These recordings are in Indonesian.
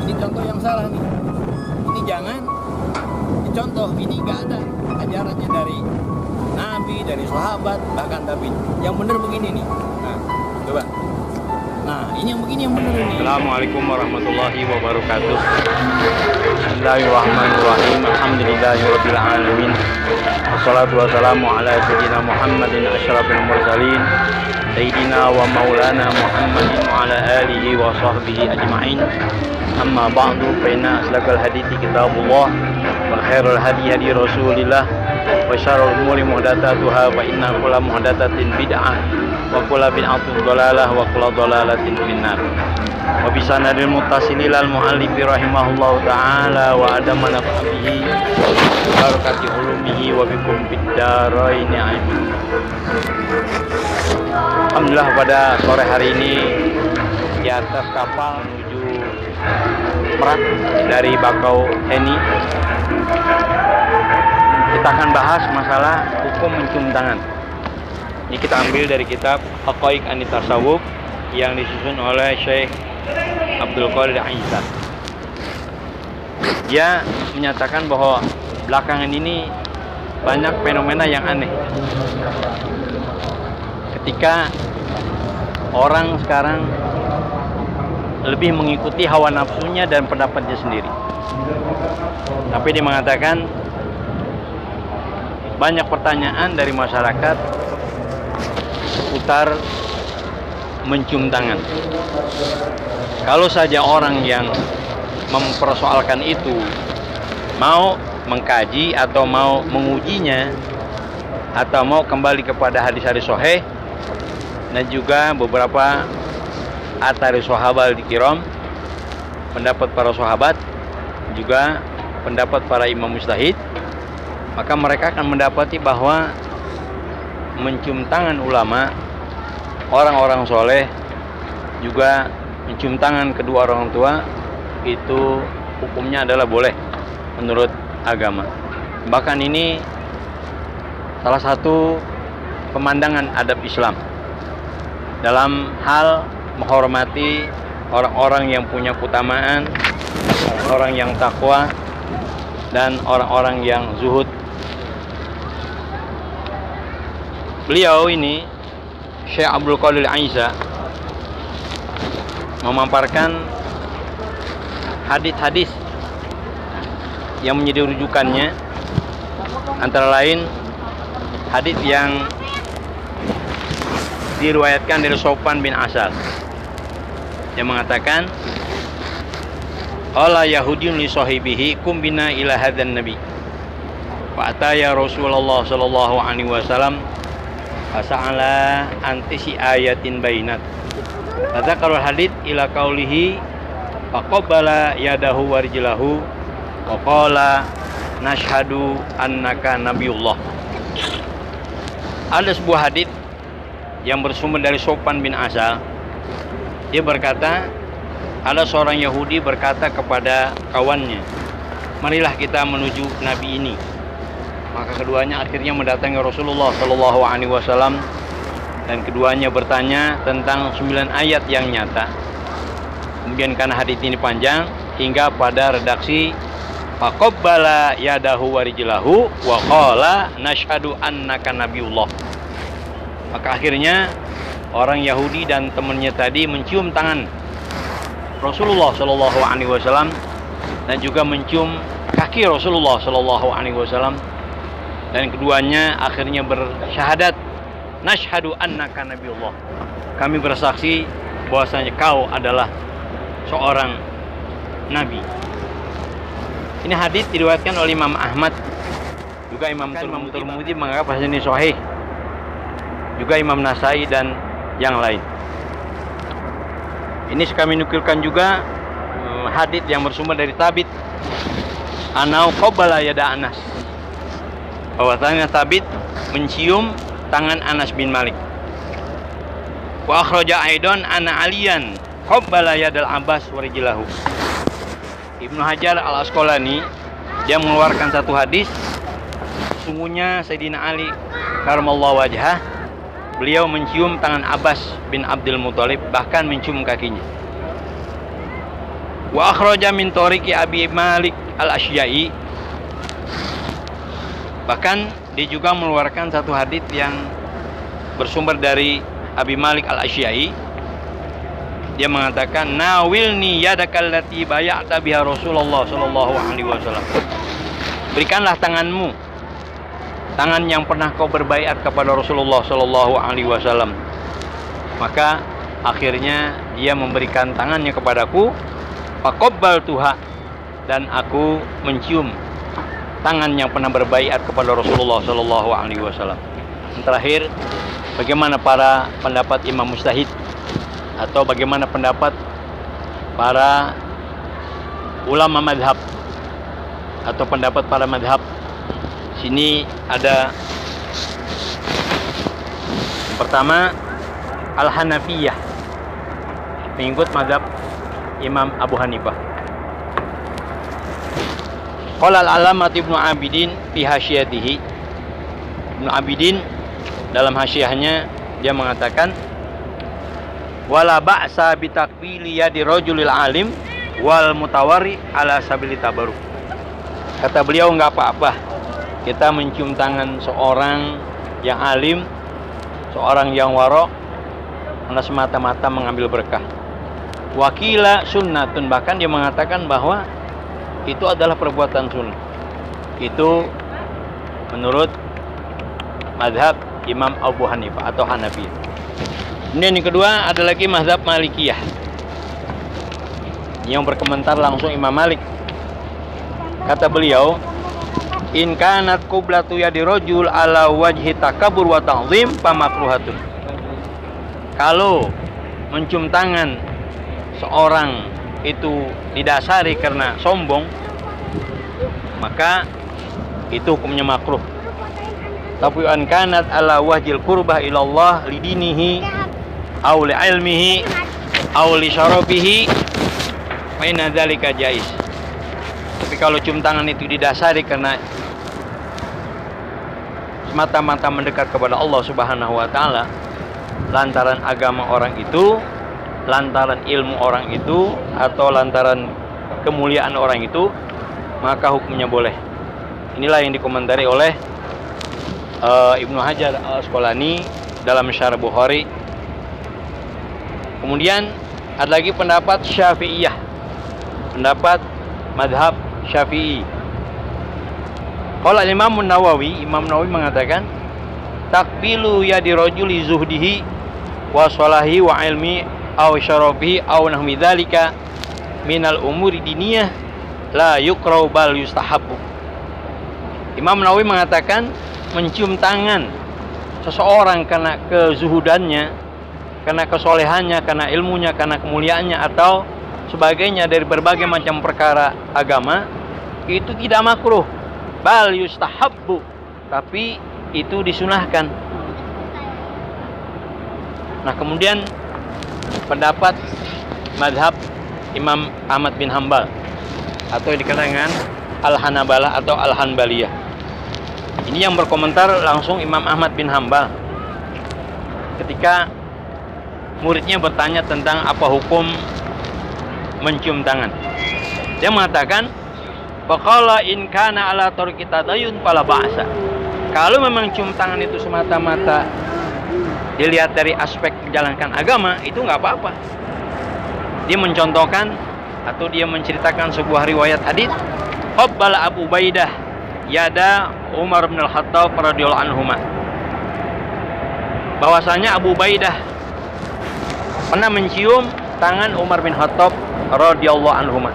Ini contoh yang salah nih. Ini jangan dicontoh. Ini nggak ada ajarannya dari Nabi, dari sahabat, bahkan Nabi. Yang benar begini nih. Nah, coba. Nah, ini yang begini yang benar ini. Assalamualaikum warahmatullahi wabarakatuh. Bismillahirrahmanirrahim. Alhamdulillahirabbil alamin. Wassalatu wassalamu ala sayyidina Muhammadin asyrafil mursalin. Sayyidina wa maulana Muhammadin wa ala alihi wa sahbihi ajma'in. Amma ba'du fa inna asdaqal hadithi kitabullah wa khairul hadi hadi Rasulillah wa syarrul umuri muhdatsatuha wa inna kulla muhdatsatin bid'ah wa kulla bid'atin dhalalah wa kulla dhalalatin finnar. Wa bi sanadil muttasilil al muallif rahimahullahu taala wa adama nafa'ihi barakati ulumihi wa bikum fid dharain amin. Alhamdulillah pada sore hari ini di atas kapal menuju Merak dari Bakau Heni kita akan bahas masalah hukum mencium tangan. Ini kita ambil dari kitab Haqaiq An-Tasawuf yang disusun oleh Syekh Abdul Qadir Aisyah. Dia menyatakan bahwa belakangan ini banyak fenomena yang aneh. Ketika orang sekarang lebih mengikuti hawa nafsunya dan pendapatnya sendiri. Tapi dia mengatakan banyak pertanyaan dari masyarakat seputar mencium tangan. Kalau saja orang yang mempersoalkan itu mau mengkaji atau mau mengujinya atau mau kembali kepada hadis-hadis sahih dan juga beberapa athari sahabat kiram, pendapat para sahabat, juga pendapat para imam mujtahid, maka mereka akan mendapati bahwa mencium tangan ulama, orang-orang soleh, juga mencium tangan kedua orang tua itu hukumnya adalah boleh menurut agama. Bahkan ini salah satu pemandangan adab Islam dalam hal menghormati orang-orang yang punya keutamaan, orang yang takwa, dan orang-orang yang zuhud. Beliau ini, Syekh Abdul Qadir Aisyah, memaparkan hadis-hadis yang menjadi rujukannya, antara lain hadis yang diriwayatkan dari Sofwan bin Asal yang mengatakan qala yahudiyun li sahibihi kum bina ila hadzan nabi fa ataya Rasulullah sallallahu alaihi wasallam fasa'ala antisi ayatin bainat tadzakarul hadits ila qaulihi faqabbala yadahu warjilahu wa qala nashhadu annaka nabiyullah. Ada sebuah hadits yang bersumber dari Sofwan bin Asal. Dia berkata, ada seorang Yahudi berkata kepada kawannya, marilah kita menuju Nabi ini. Maka keduanya akhirnya mendatangi Rasulullah Shallallahu Alaihi Wasallam dan keduanya bertanya tentang 9 ayat yang nyata. Kemudian karena hadits ini panjang hingga pada redaksi faqabbala yadahu warijlahu wa qala nashhadu annaka nabiyullah. Maka akhirnya orang Yahudi dan temannya tadi mencium tangan Rasulullah Shallallahu Alaihi Wasallam dan juga mencium kaki Rasulullah Shallallahu Alaihi Wasallam, dan keduanya akhirnya bersyahadat, nashhadu annaka nabiyullah, kami bersaksi bahwasanya kau adalah seorang nabi. Ini hadis diriwayatkan oleh Imam Ahmad, juga Imam Tirmidzi menganggap hadis ini sahih, juga Imam Nasai dan yang lain. Ini kami nukilkan juga hadits yang bersumber dari Thabit anau qabbala yada Anas, bahwasanya Thabit mencium tangan Anas bin Malik. Wa akhraja aidan ana aliyan qabbala yadal Abbas warijlahu. Ibnu Hajar Al-Asqalani dia mengeluarkan satu hadis, sesungguhnya Sayyidina Ali karramallahu wajhah, beliau mencium tangan Abbas bin Abdul Muthalib, bahkan mencium kakinya. Wa akhraja min tariqi Abi Malik Al-Asy'ai. Bahkan dia juga mengeluarkan satu hadis yang bersumber dari Abi Malik Al-Asy'ai. Dia mengatakan, nawilni yadakal lati bay'ata biha Rasulullah sallallahu alaihi wasallam. Berikanlah tanganmu, tangan yang pernah kau berbaiat kepada Rasulullah sallallahu alaihi wasallam. Maka akhirnya dia memberikan tangannya kepadaku, faqabbaltuha, dan aku mencium tangan yang pernah berbaiat kepada Rasulullah sallallahu alaihi wasallam. Yang terakhir, bagaimana para pendapat imam mujtahid atau bagaimana pendapat para ulama madhab atau pendapat para madhab. Sini ada yang pertama Al-Hanafiyah, mengikut madhab Imam Abu Hanifah. Qala al-alamat Ibnu Abidin fi hasyiyatihi. Ibnu Abidin dalam hasyiyahnya dia mengatakan, wala ba'sa bi taqbili yadi rajulil alim wal mutawari ala sabili tabarruk. Kata beliau, enggak apa-apa kita mencium tangan seorang yang alim, seorang yang warok, karena semata-mata mengambil berkah. Wakila sunnatun, bahkan dia mengatakan bahwa itu adalah perbuatan sunnah. Itu menurut mazhab Imam Abu Hanifah atau Hanafi. Kemudian yang kedua ada lagi mazhab Malikiyah, yang berkomentar langsung Imam Malik. Kata beliau, in kanat qiblatu yadi rajul ala wajhi takabur wa ta'zim fa makruhatun. Kalau mencium tangan seorang itu didasari karena sombong, maka itu hukumnya makruh. Tapi an kanat ala wajhil qurbah ilallah lidinihi aw li ilmihi aw li syarabihi fa inna dzalika jaiz. Tapi kalau cium tangan itu didasari karena semata-mata mendekat kepada Allah Subhanahu wa taala, lantaran agama orang itu, lantaran ilmu orang itu, atau lantaran kemuliaan orang itu, maka hukumnya boleh. Inilah yang dikomentari oleh Ibnu Hajar Al-Asqalani dalam Syarah Bukhari. Kemudian ada lagi pendapat Syafi'iyah, pendapat madhab Syafi'i. Kalau Imam Nawawi mengatakan, takbilu yadi rajuli zuhdihi wa salahi wa ilmi aw syarabihi aw nahmi dzalika minal umuri diniyah la yukrahu bal yustahabbu. Imam Nawawi mengatakan, mencium tangan seseorang karena kezuhudannya, karena kesolehannya, karena ilmunya, karena kemuliaannya, atau sebagainya dari berbagai macam perkara agama, itu tidak makruh, bal yustahabbu, tapi itu disunahkan. Nah, kemudian pendapat madhab Imam Ahmad bin Hambal atau yang dikenal dengan Al-Hanabalah atau Al-Hanbaliyah. Ini yang berkomentar langsung Imam Ahmad bin Hambal ketika muridnya bertanya tentang apa hukum mencium tangan. Dia mengatakan, faqala in kana ala tariki tadayun fala ba'sa. Kalau memang cium tangan itu semata-mata dilihat dari aspek menjalankan agama, itu nggak apa-apa. Dia mencontohkan atau dia menceritakan sebuah riwayat hadis, qabbala Abu Ubaidah yada Umar bin Al-Khattab radhiyallahu anhuma. Bahwasanya Abu Ubaidah pernah mencium tangan Umar bin Khattab radhiyallahu anhuma.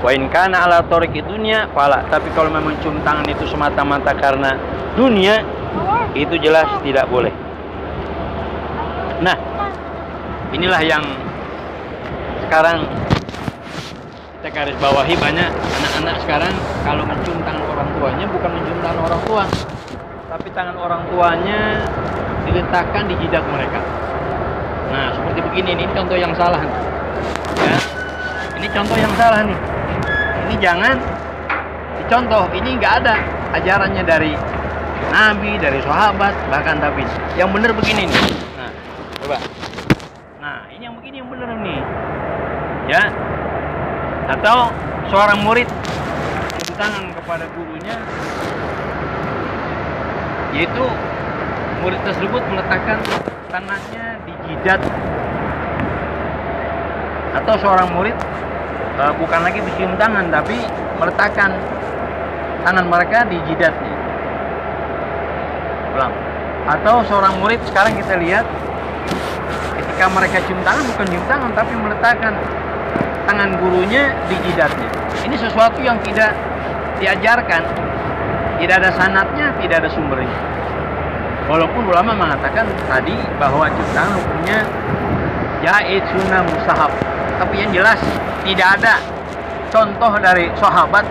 Wa in kana ala tariqi dunya fala. Tapi kalau memang cium tangan itu semata-mata karena dunia, itu jelas tidak boleh. Nah, inilah yang sekarang kita garis bawahi. Banyak anak-anak sekarang kalau mencium tangan orang tuanya, bukan mencium tangan orang tua, tapi tangan orang tuanya diletakkan di jidat mereka. Nah, seperti begini, ini contoh yang salah nih. Ya, ini contoh yang salah nih. Ini jangan dicontoh. Ini nggak ada ajarannya dari Nabi, dari sahabat, bahkan tabi'in. Yang benar begini nih. Nah, coba. Nah, ini yang begini yang benar nih. Ya. Atau seorang murid cium tangan kepada gurunya, yaitu murid tersebut meletakkan tangannya di jidat. Atau seorang murid bukan lagi bercium tangan, tapi meletakkan tangan mereka di jidatnya. Ulang. Atau seorang murid sekarang kita lihat ketika mereka cium tangan, bukan cium tangan tapi meletakkan tangan gurunya di jidatnya. Ini sesuatu yang tidak diajarkan, tidak ada sanadnya, tidak ada sumbernya. Walaupun ulama mengatakan tadi bahwa cium tangan hukumnya jaiz, sunnah, mustahab, tapi yang jelas tidak ada contoh dari sahabat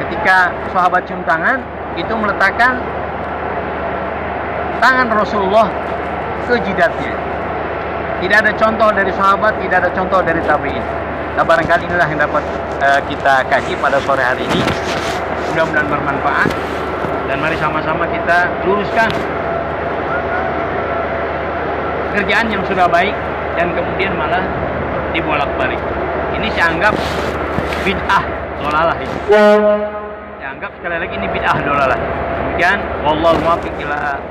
ketika sahabat cium tangan itu meletakkan tangan Rasulullah ke jidatnya. Tidak ada contoh dari sahabat, tidak ada contoh dari tabi'in. Nah, barangkali inilah yang dapat kita kaji pada sore hari ini. Mudah-mudahan bermanfaat, dan mari sama-sama kita luruskan kerjaan yang sudah baik dan kemudian malah dibolak-balik. Ini saya anggap bid'ah dolalah ini. Saya anggap sekali lagi ini bid'ah dolalah. Demikian, wallahu muwaffiq ila